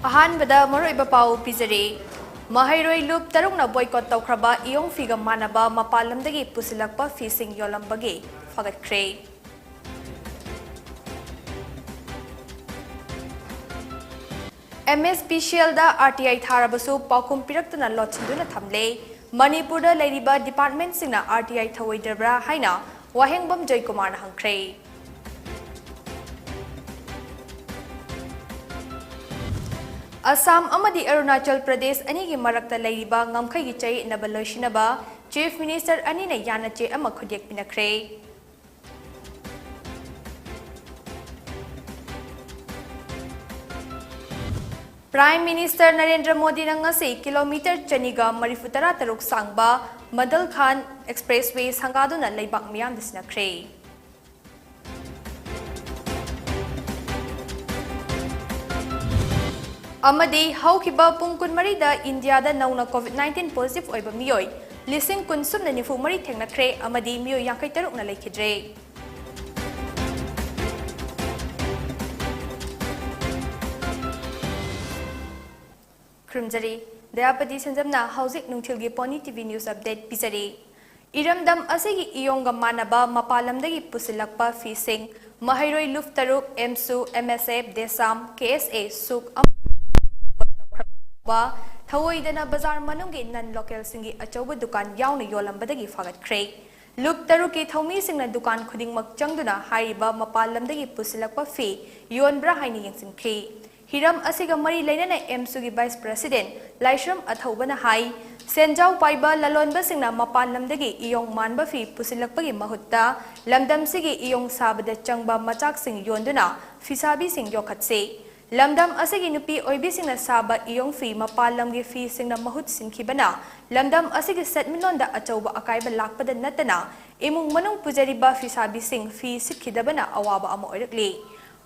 अहानबदा मरोइबा पाउ पिजरे महैरोई लूप तरुकना बोयकॉट तौख्रबा इयोंग फिगा मानबा मपालमदगी पुसिलकपा फीसिंग योलंबगे फगटख्रे MSPCL दा RTI थारबसु पाउकुम पिरक्तना लोचिंदुना थमले मणिपुर दा लेरिबा डिपार्टमेंट सिंगना RTI थवैदरब्रा हाइना वाहेंगबम जयकुमार हंख्रे असम अमदी अरुणाचल प्रदेश अनिगी मरक्ता लेरिबा ngमखैगी चै नबा लोइसिनबा चीफ मिनिस्टर अनिना यानाचे अमा खुदेक पिनख्रे प्राइम मिनिस्टर नरेंद्र मोदी नंगसी किलोमीटर चनीगा मरिफुतरा तरुक सांगबा मदल खान एक्सप्रेसवे संगादुना लेबाक मियाम दिसनख्रे अमदी हौखिबा पुंग कुनमरीदा इंडियादा नौना कोविड-19 positive ओइबा मियोय लिसिंग कुनसुमना निफुमरी थेंगनख्रे अमदी मियोय यांखै तरुकना लेखिद्रे Krumjari, Dayapati Senjamna, Housing Nungtilgi Pony TV News Update Pizari. Iramdam Asigi Iyonga Manaba, Mapalamdagi Pusilakpa Fising, Mahairoi Luftaruk, MSU, MSF, Desam, KSA, Suk, Tawoidana Bazar Manungi, non local singi, Achoba Dukan, Yauna Yolambadagi Fagat Craig. Luktaruki Tomi Sing Dukan Kuding Makjangduna, Hariba, Mapalamdagi Pusilakpa Fi, Yon Brahini Yingsin Kri. Hiram asiga mari lainana MSUgi Vice President Laishram Athobana Hai Senjam Paiba Lalonba Singna Mapan Lamdagi Iyong Manba Fi Pusilakpagi Mahutta Lamdam Sigi Iyong Sabada Changba Machak Sing Yonduna Fisabi Sing Yokatse Lamdam Asigi Nupi Oibi Singna Saba Iyong Fi Mapalamgi Fi Singna Mahut Sinkibana Lamdam Asigi Setminonda Achoba Akaiba Lakpada Natana Imung Manung Pujariba Fisabi Sing Fi Sitkidabana Awaba Amo Orakli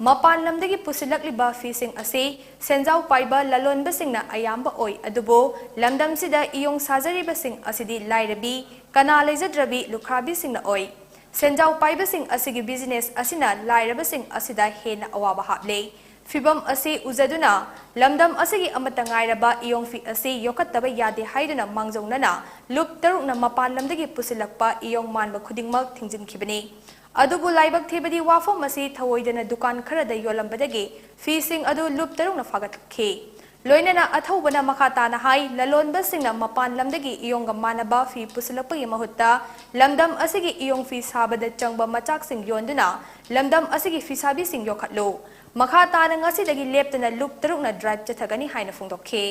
Mapan lamdagi pusilakliba fising ase senjau paiba lalonba singna ayamba oi adubo lamdam sida iyong sajariba sing asidi lairabi kana leijadrabi lukhrabi singna oi senjau paiba sing asigi business asina lairaba sing asida hena awaba haple fibam ase uzaduna lamdam asigi amata ngairaba iyong fi ase yokattaba yade haiduna mangjongnana lup tarukna mapan lamdagi pusilakpa iyong manba khudingmak thingjinkibani Adubu laibak thebadi wafo masi thawoidana dukan kharada yolambadagi feesing adu lup tarungna fagatke loinana athobana makhatana hai lalonba singna mapan lamdagi iyonga manaba fi pusilapagi mahutta lamdam asigi iyong fi sabada changba machak sing yonduna lamdam asigi fi sabi sing yokhatlo makhatana ngasidagi leptana lup tarungna drive chathagani haina phungdokhe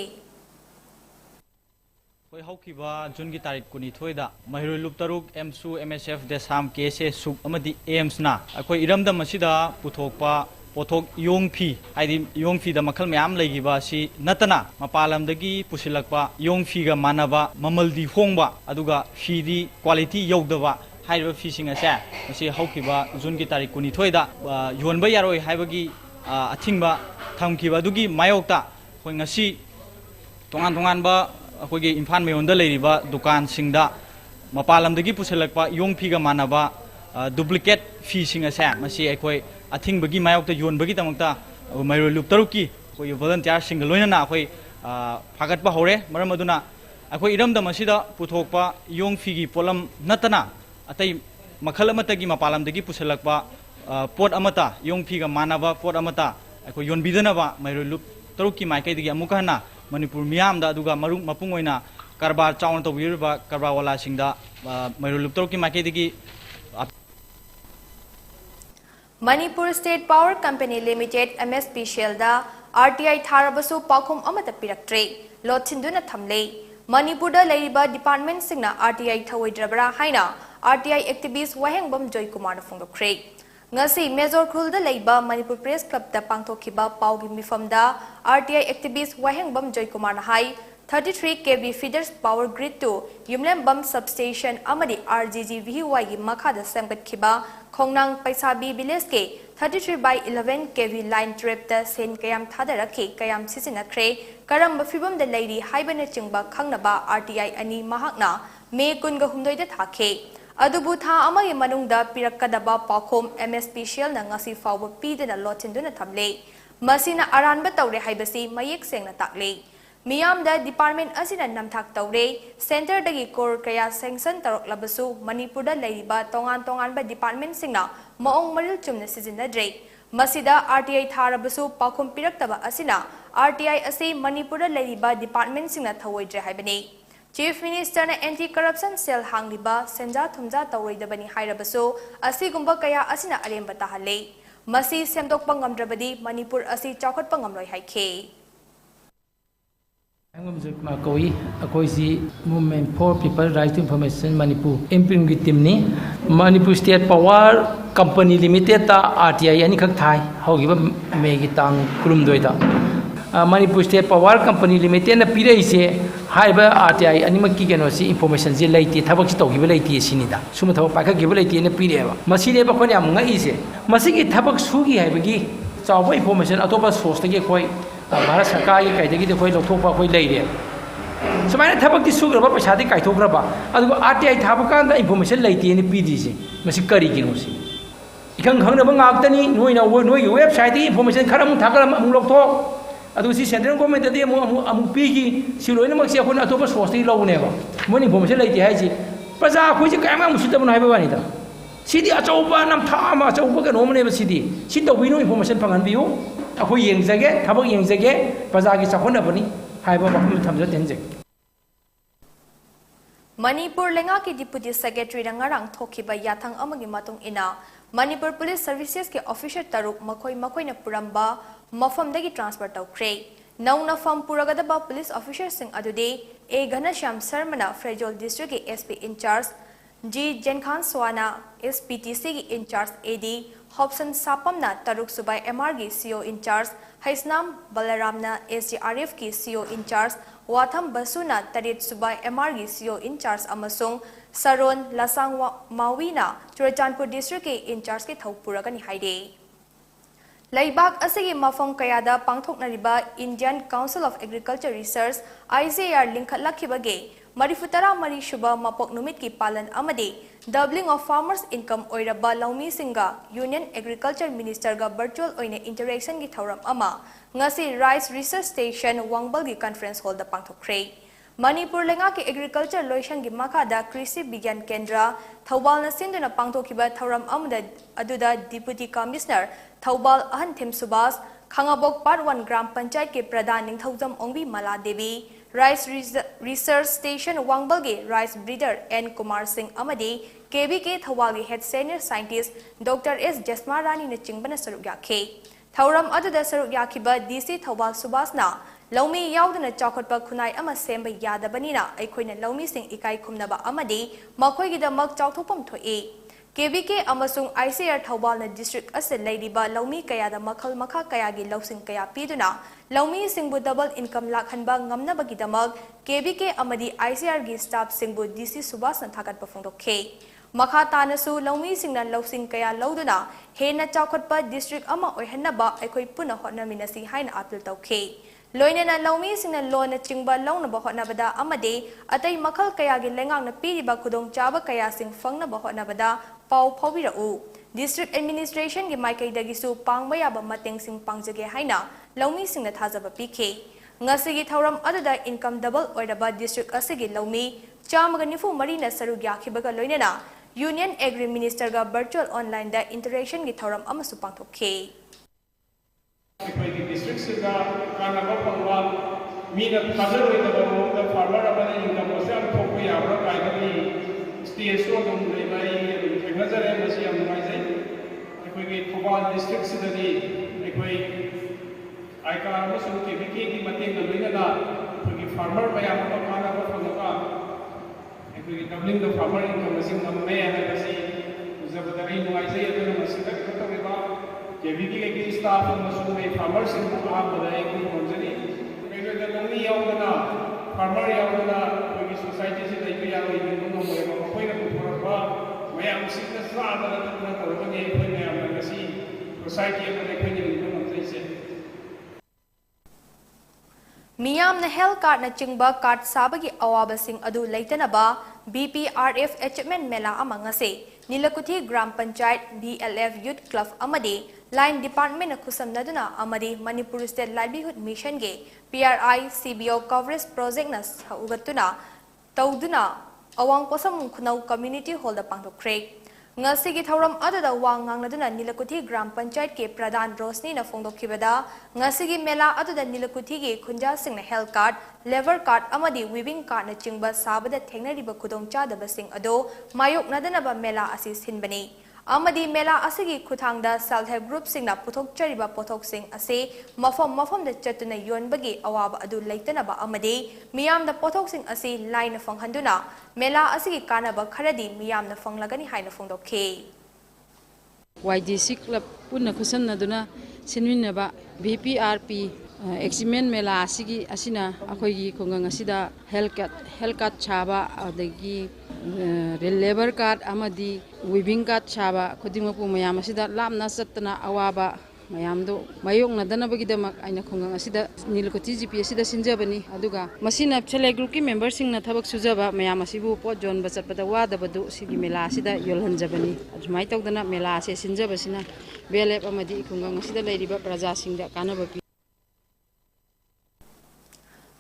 Haukiba Jungi Tarik Kunithoida, Mahirul Luptaruk, MSU, MSF, Desam, KSA, Suk, Amadi, AMS na. Ako iramda masida putokpa potok yong phi, haidi yong phi da makal mayam legiba si natana mapalam dagi pusilakpa yong phi ga manaba mamaldi hongba aduga phi di quality yogdaba haiba phi singa sa masi haukiba Jungi Tarik Kunithoida yonba yaroi haibagi athingba thamkiba dugi mayokta hoi ngasi tongan ba अखोगे इम्फान मेयोंदा लेरिबा दुकान सिंगदा मपालमदगी पुसलकपा Yong फिगा मानबा duplicate फी सिंग असे मसी अखोय अथिंगबगी मायोक्ता योनबगी तमक्ता marrow लुप तरुकी अखोय volunteer सिंग लोइनना अखोय फागतपा होरे मरम अदुना अखोय इरमदा मसीदा पुथोकपा Yong फिगी पोलम नतना अतै मखल अमतगी मपालमदगी पुसलकपा पोट अमता योंग फिगा मानबा पोट अमता अखोय योनबिदनबा मैरो लुप तरुकी माइकैदगी अमुकहना Manipur Miamda Duga Maru Mapungoina Karbar Town of Yurba Karbawala Singda Marulutoki Makedigi Manipur State Power Company Limited MSPCL da RTI Tharabasu Pakum Amata Piraktre Lotinduna Thamle Manipur da Lariba Department Singna RTI Thawidrabra Haina RTI activist Wahengbam Joy Kumar Fungokre Ngasi Major Khulda Leiba Manipur Press Club da Pangtokhiba Paugi Mifamda RTI activist Wahengbam Joy Kumar Hai 33 kV feeders power grid to Yumlem Bum substation Amadi RGG VY gi Makhada Samgatkhiba Khongnang Paisabi village ke 33 by 11 kV line trip da sen kayam thadarakhe kayam sisinakre karamba fibam da leiri haibana chingba khangnaba RTI ani mahakna me kunga humdoi da thakhe Adubu tha amagi manungda pirakadaba pakhom MSPCL na ngasi fawba pidena lotinduna thamle masina aranba tawre haibasi mayek sengna takle miyamda department asina namthak tawre center dagi kor kaya sanction tarok labasu manipurda leiba tongan ba department singna maong maril chumna sizinadre masida RTI tharabasu pakhum piraktaba asina RTI asi manipurda leiba department singna thawoidre haibani Chief Minister na Anti-Corruption Cell hangliba senja thumja tawroidabani hairabasu asigumba kaya asina aremba tahale masi semdokpa ngamdrabadi Manipur asi chawkhatpa ngamloi haikhe Movement for People Right to Information Manipur implement team ni Manipur State Power Company Limited ta RTI ani khak thai hogiba megi tang kurum doida Manipur State Power Company Limited na pire ise haiba RTI ani makki keno si information je laiti thabak si togiba laiti sinida suma thabak pakha giba laiti ne pire ba masine ba khoni am ngai ise masigi thabak sugi haibagi chawba information atoba source tagi khoi Bharat Sarkar ki kaidagi de khoi lokthokpa khoi leire sumaina thabak ti sugraba paisa di kaithokraba adu RTI thabakan da information laiti ne pidi si masi kari kino si ikhang khangna ba ngaktani noina noi website di information kharam thakara am lokthok adu si central government de amu pigi si loina mak si khon atoba source ti lawne ba moni information laiti hai si praja khoi ji kayama musitabun haiba bani da sidi achauba nam thama achauba ka nomne ba sidi si tawino information phangan biu akhoi yengjage thabak yengjage praja ki chakhona bani haiba bakum thamja tenje Manipur lenga ki deputy secretary ngarang thokiba yathang amagi matung ina Manipur Police Services ke officer taruk makoi na puramba mafamdagi transfer tawkhre nauna fam puragadaba police officer sing adude A Ghanashyam Sarmana Frejol district ke SP in charge G Jenkhan Swana SPTC ki in charge AD Hobson Sapamna taruk subai MR ki CO in charge Haisnam Balaramna SGRF ki CO in charge Watham Basuna Tarit Subai MR ki CO in charge amasung Saron Lasang Mawina Churachandpur district ke in charge ke thawpuragani haide Laibak asigi mafam kayada pangthoknariba Indian Council of Agriculture Research ICAR linkhatlakibage Marifutara Mari Shuba Mapok Numit ki Palan Amade doubling of farmers income oiraba Laumi Singa Union Agriculture Minister ga virtual oine interaction gi thauram ama ngasi Rice Research Station Wangbal gi conference hall da pangthokre Manipur lenga ki agriculture loishan gi makada Krishi Bigyan Kendra Thawbal na sinduna pangthokiba thauram amada aduda Deputy Commissioner Thawbal Ahan Thim Subas Khangabok Part 1 Gram Panchayat ke Pradhan Ningthaujam Ongbi Mala Devi Rice Research Station Wangbal Rice Breeder N Kumar Singh Amadi KBK Thawal Head Senior Scientist Dr. S. Jasmarani na Chingbana Saruk Yakhe Thauram aduda Saruk Yakhiba DC Thawal Subasna Laumi Yaudana Chakotpa Kunai Ama Semba Yadabanina Aikoina Laumi Singh Ikai Kumnaba Amadi Makoigida Mak Chawthopam Thoe KBK amasung ICR Thawbal na district ase leidiba Laumi kayada makhal makha kayagi lausing kaya piduna Laumi singbu double income lakhanba ngamnabagidamag KBK amadi ICR gi staff singbu DC Subas na thakat pafongdokhe makha tanasu Laumi singna lausing kaya lauduna hena chawkhatpa district ama oihannaba aikoi puna hotnaminasi haina appeal tawkhe Loinana Laumi singna lona chingba launaba hotnabada amade atai makhal kayagi lengang na piriba kudong chaba kaya sing fangna ba hotnabada Pau Pawirau District Administration gi Maikai dagisu pangbayaba mateng sing pangjage haina Laumi singna thajaba pikhe ngasigi thauram aduda income double oiraba district asigi Laumi chamaga nifu marina saru yakhibaga loinana Union Agri Minister ga virtual online da interaction gi thauram amasu pangthokhe Ekoi district sida kanaba pangwa mina thajaroi da farmer abane income osam thokku yabra kaidani state so dum leibai Nazare masi am naizai ekoi ge Thawbal district sidani ekoi aika amasung KBK gi mateng na loina ekoi ge farmer bayam ko kana ko phonaka ekoi ge doubling the farmer income masi namme ana kasi uzabadari naizai aduna masi ka khataweba KBK ge staff amasung me farmer sing ko abadai ko monjani ekoi ge nami yaudana farmer yaudana ekoi ge society se dai ya oi ni no mo ko koi na ko Mayam singna sada na tukna tawani ekoi mayam na kasi society ama ekoi ni ngam tsaise Miyam na health card na chingba card sabagi awaba sing adu leitanaba BPRF achievement mela ama ngase Nilakuthi Gram Panchayat BLF Youth Club amadi Line Department na kusamnaduna amadi Manipuri State Livelihood Mission ge PRI CBO Coverage Project na ugatuna tauduna awang posam khunau community hall da pangthokre ngasigi thauram adada wangangnaduna Nilakuthi Gram Panchayat ke Pradhan Rosni na phongdokhibada ngasigi mela adada Nilakuthi ge khunja singna health card lever card amadi weaving card na chingba sabada thengnariba khudongchadaba sing ado mayoknadanaba mela asi sinbani amadi mela asigi khuthangda self help group singna puthokchariba pothok sing ase mafam da chatuna yonbagi awaba adu leitanaba amadi miyamda pothok sing ase line phanghanduna mela asigi kanaba kharadi miyamna phanglagani haina phongdokhe YDC club punna khusamnaduna sinwinnaba BPRP Eximent mela asigi asina akhoigi khongang asida health card chaba adagi labor card amadi weaving card chaba khudingmapu mayam asida lamna chattana awaba mayamdo mayokna danabagidamak aina khongang asida Nilakuthi GP asida sinjabani aduga masina select group ki member singna thabak sujaba mayam asibu pot jon bachatpada wadabadu sigi mela asida yolhanjabani ajmai tawdana mela ase sinjabasina BLF amadi khongang asida leiriba praja singda kanaba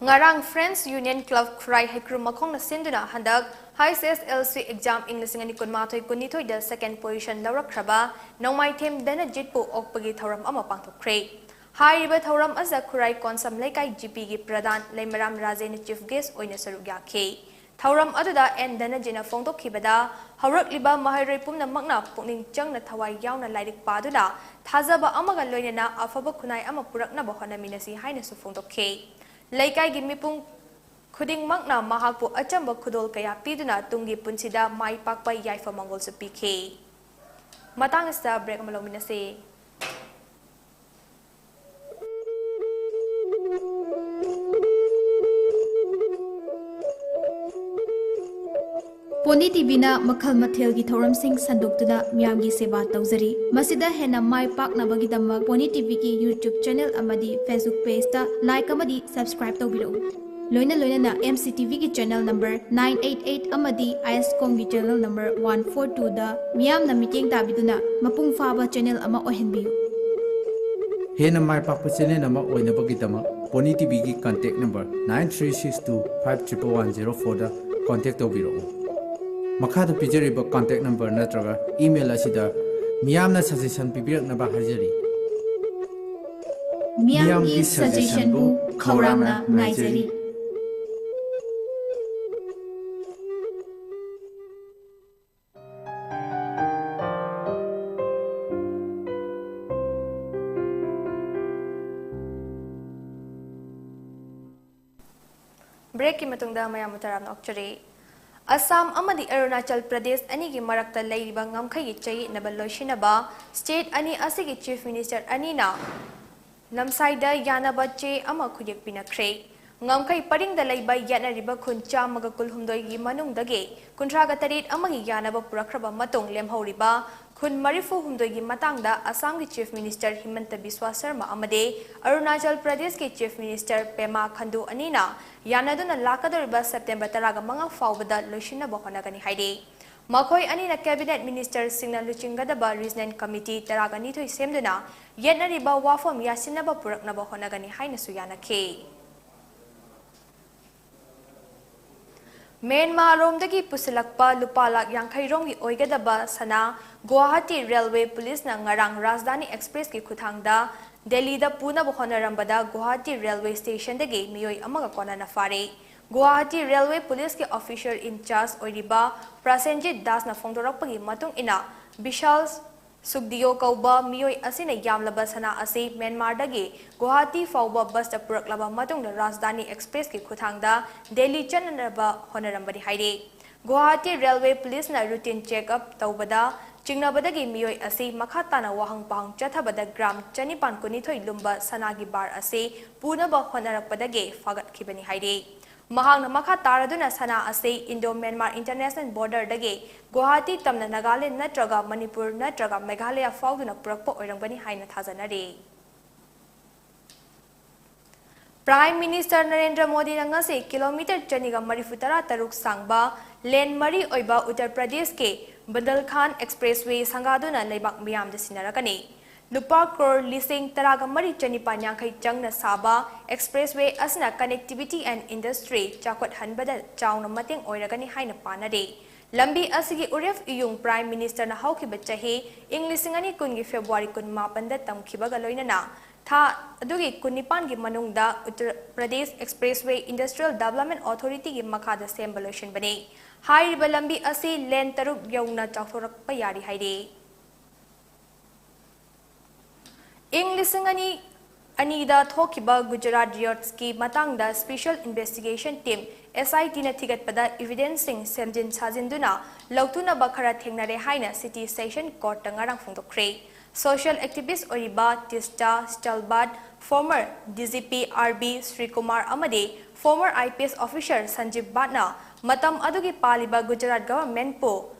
Ngarang Friends Union Club Khrai Haikru Makhong na sinduna handak High SSLC exam English ngani kunmathoi kunithoi da second position lawrakraba nongmai them dana jitpu okpagi thoram ama pangthokre hariba thoram aza Khrai Konsam Laikai GP gi Pradhan Leimaram Rajen chief guest oina saruk yakhe thoram aduda en dana jina phongdokhibada hawrakliba mahairoi pumna makna pukning changna thawai yauna lairik paduna thajaba amaga loinana afaba khunai ama purakna bahona minasi haina su phongdokhe Laikai gi mipung khuding makna mahakpu achamba khudol kaya piduna tungi punsida mai pakpa yaifa mangol su pikhe matang sta break malomina se PONYTV na makhal mathel gi thoram sing sandoktuda miyam gi seba tawjari masida hena mai pak na bagi damak PONYTV ki YouTube channel amadi Facebook page ta like amadi subscribe tawbiro loina na MCTV ki channel number 988 amadi ISCOM gi channel number 142 da miyam na meeting tabiduna mapung faba channel ama ohenbiu hena mai pak channel ama oina bagi damak PONYTV ki contact number 9362511104 da contact tawbiro Makada pijariba contact number natraga email asida miyamna suggestion pibiraknaba harjari miyam gi suggestion bu khawramna ngaijari break ki matungda mayam mutaram okchari Assam amadi Arunachal Pradesh ani gi marakta leiriba ngamkhai gi chai nabal loishinaba state ani asigi chief minister ani na namsaida yanaba che ama khujek pinakre ngamkhai paring da leiba yana riba khun chamaga kulhumdoi gi manung dage kuntraga tarit amagi yanaba purakraba matong lemhoriba khun marifu humdoi gi matangda Assam gi chief minister Himanta Biswa Sharma amade Arunachal Pradesh gi chief minister Pema Khandu anina yanaduna lakadoriba September 15 faubada loishina bahonagani haide makhoi anina cabinet minister singna luchingadaba regional committee taragani thoi semduna yenariba wafam yasinaba puraknaba honagani haina suyanakhe Myanmar romdagi pusilakpa lupa lak yangkhai romgi oigadaba sana Guwahati Railway Police na ngarang Rajdhani Express ki khuthangda Delhi da puna bahonarambada Guwahati Railway Station dagi miyoi amaga kona na fare Guwahati Railway Police ki official in charge oiriba Prasenjit Das na phongdorakpagi matung ina Vishal Sukdiyo kauba miyoi asina yamlaba sana ase Myanmar dagi Guwahati fauba bus da puraklaba matung na Rajdhani Express ki khuthangda Delhi chananaba honarambadi haide Guwahati Railway Police na routine check up taubada Chingnabadagi miyoi ase makhatana wahang pahang chathabada gram chanipan kunithoi lumba sanagi bar ase punaba honarakpadage fagat khibani haide mahangna makha taraduna sana ase Indo-Myanmar International Border dage Guwahati tamna Nagaland natraga Manipur natraga Meghalaya fauduna purakpa oirangbani haina thajanare Prime Minister Narendra Modi na ngasi kilometer chaniga marifutara taruk sangba len mari oiba Uttar Pradesh ke Badal Khan Expressway Sangaduna Lebak Miam de Sinarakani. Lupa crore leasing Taragamari Chanipan Yankai Jangna Saba Expressway Asna Connectivity and Industry Chakot Hanbada Chown Mating Oiragani Haina Panade. Lambi Asigi Uref Yung Prime Minister na Hauki Bachahi, Englishingani Kungi February Kun Mapanda Tamkibaga Loinana. Tha Adugi Kunipan gi Manungda Uttar Pradesh Expressway Industrial Development Authority gi Makada Sembalation Bane. Hai Balambi Asi Len Taruk Yauna Chaforak Payari Haide. Englishingani Anida Thokiba Gujarat Riots Matangda Special Investigation Team SIT na thigat pada evidencing semjin sajinduna lautuna bakara thengnare haina City Session Court tangarang phungdokre. Social activist Oriba Tista Stalbad, former DGP RB Sri Kumar Amade, former IPS officer Sanjeev Bhatna, Matam Adugi Paliba Gujarat government po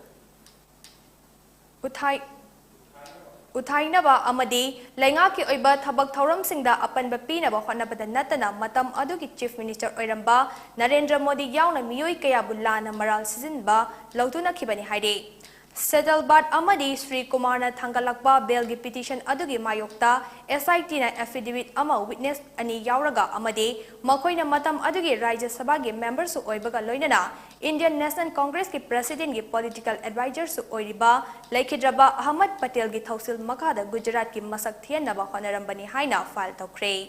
Uthainaba Amade, Langaki Oiba Tabak Tauram Singda Apan Bapina Bahana Natana, Matam Adugi Chief Minister Oiramba, Narendra Modi Yauna Miyoi Kaya Bulana Maral Sizinba, Lautuna Kibani Haide. Settlebat Amadi Sri Kumarna Thangalakba Belgi petition Adugi Mayokta, SIT na affidavit Ama witness Ani Yauraga Amade, Makoina Matam Adugi Raja Sabagi members of Oibaga Loinana, Indian National Congress ki President ki political advisors of Oiriba, Laikidraba Ahmad Patel ki Thausil Makada Gujarat ki Masak Thian Naba Honorambani Haina file Tokre.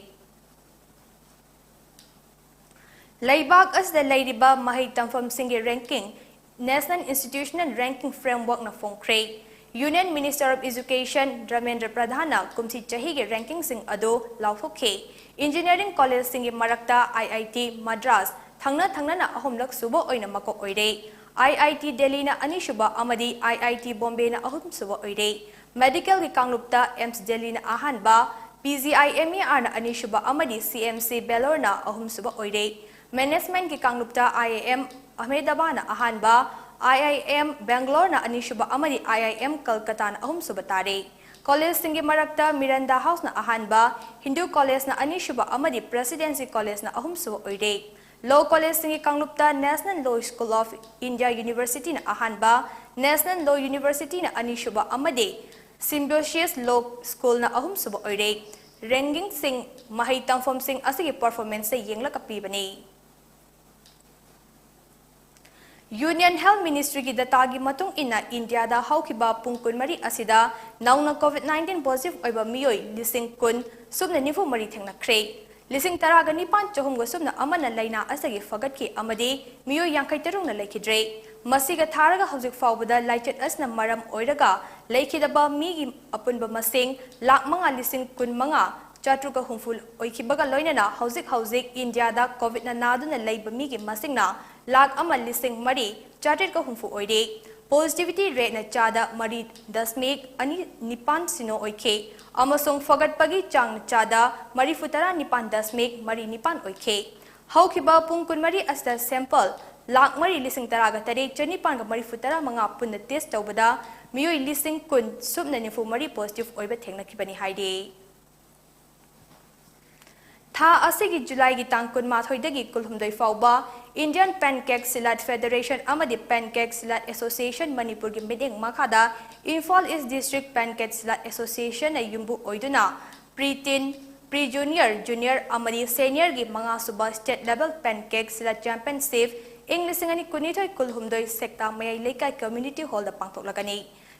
Laibag as the Ladiba Mahitam from Singi ranking. National Institutional Ranking Framework na Fongkre. Union Minister of Education Dramendra Pradhana kumsi chahige ranking sing ado lauthoke. Engineering College singi marakta IIT Madras thangna na ahumlak subo oina makok oire. IIT Delhi na anishuba amadi IIT Bombay na ahum subo oire. Medical ki kanglupta EMS Delhi na ahanba PGIMER na anishuba amadi CMC Belor na ahum subo oire. Management ki kanglupta IIM Ahmedabad na ahanba, IIM Bangalore na anishuba amadi IIM Kolkata na ahum subatare. College singi marakta Miranda House na ahanba, Hindu College na anishuba amadi Presidency College na ahum suba oire. Law College singi kanglupta National Law School of India University na ahanba, National Law University na anishuba amadi Symbiosis Law School na ahum suba oire. Ranking sing Mahitam from sing asigi performance sa yengla kapibani. Union Health Ministry ki datagi matung ina India da haukiba pungkun mari asida nauna COVID-19 positive oiba miyoi lising kun subna nifu mari thengna kre lising taraga nipan chahum go subna amana laina asagi fagat ki amade miyoi yankai tarung na laikidre masiga tharaga hauzik fawbada laichet asna maram oiraga laikidaba migi apunba masing lak manga lising kun manga Chatruka humful oikibaga loinana hauzik India da COVID na naduna laiba migi masingna lag amal lising mari charted ka humfu oide positivity rate na chada mari 10 ani nipan sino oike amasong fagat pagi chang chada mari futara nipan 10 mari nipan oike haukiba pungkun mari asta sample lag mari lising taraga tare chanipan ga mari futara manga punna test tawbada miyoi lising kun subna nifu mari positive oiba thengna kibani haide Tha asigi July gi tangkun mathoidagi kulhumdoi fauba Indian Pancake Silat Federation amadi Pancake Silat Association Manipur gi meeting makada Imphal East District Pancake Silat Association ay yumbu oiduna pre-teen pre-junior junior amadi senior gi mga suba state level Pancake Silat Championship Englishingani kunithoy kulhumdoi sekta mayay lekay community hall da pangtoklagani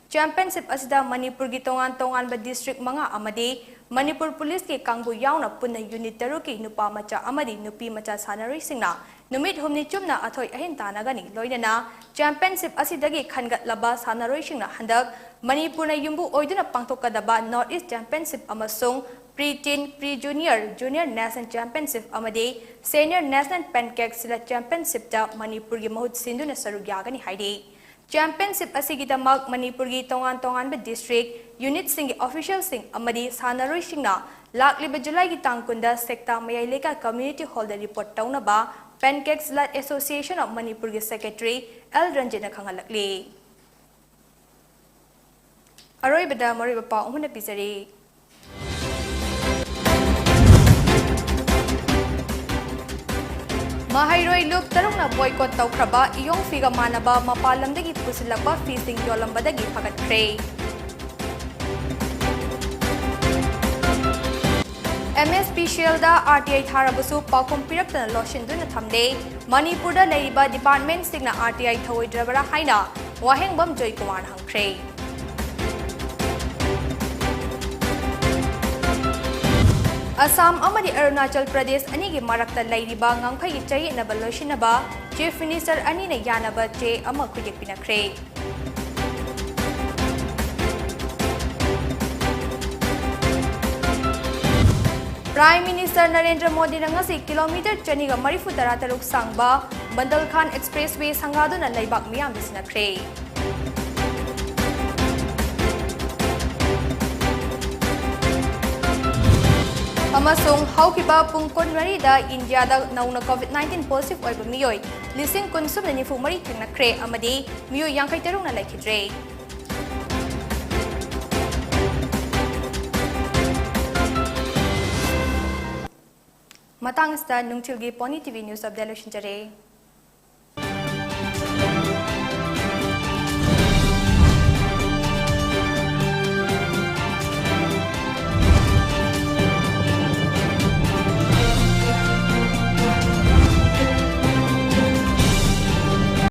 Championship asida Manipur gi tongan ba district mga amadi Manipur Police ke kangbu yauna punna unit taruki nupa macha amadi nupi macha sanari singna numit humni chumna athoi ahin tanagani loinana championship asidagi khangat laba sanaroi singna handak Manipur na yumbu oiduna pangtokadaba North East Championship amasung pre-teen pre-junior junior national championship amadi senior national pancake silat championship ta Manipur gi mahut sinduna sarugyagani haide Championship asigidamak Manipur gi tongan ba district unit singi official sing amadi sanaroi singna lakliba July gi tangkunda sekta mayai leka community hall da report tauna ba Pancake Silat Association of Manipur gi secretary L Ranjana khangalakli aroi bada mari ba umuna pisari Mahairoi loop tarungna boycott tawkraba iyong figa manaba mapalamdagi pusilakba feesing yolambadagi phagatkhre. MSP Shielda RTI tharabusu pakum piraktana loshinduna thamde Manipurda leiba department singna RTI thawoidrabara haina wahengbam Joy Kumar hangkhre. Assam amadi Arunachal Pradesh anigi marakta lairiba ngangkhai chai naba loishinaba Chief Minister ani na yanaba che ama khujek pinakre. Prime Minister Narendra Modi na ngasi kilometer chaniga marifu tarataruk sangba Bandal Khan Expressway sangaduna laibak miyam bisinakre. Amasung haukiba pungkon marida India da nauna COVID-19 positive oiba miyoi lising konsum na nifu mari thangnakre amadi miyo yangkai tarung na laikhidre. Matang sta nungtilgi PONYTV News of Delusion Jare.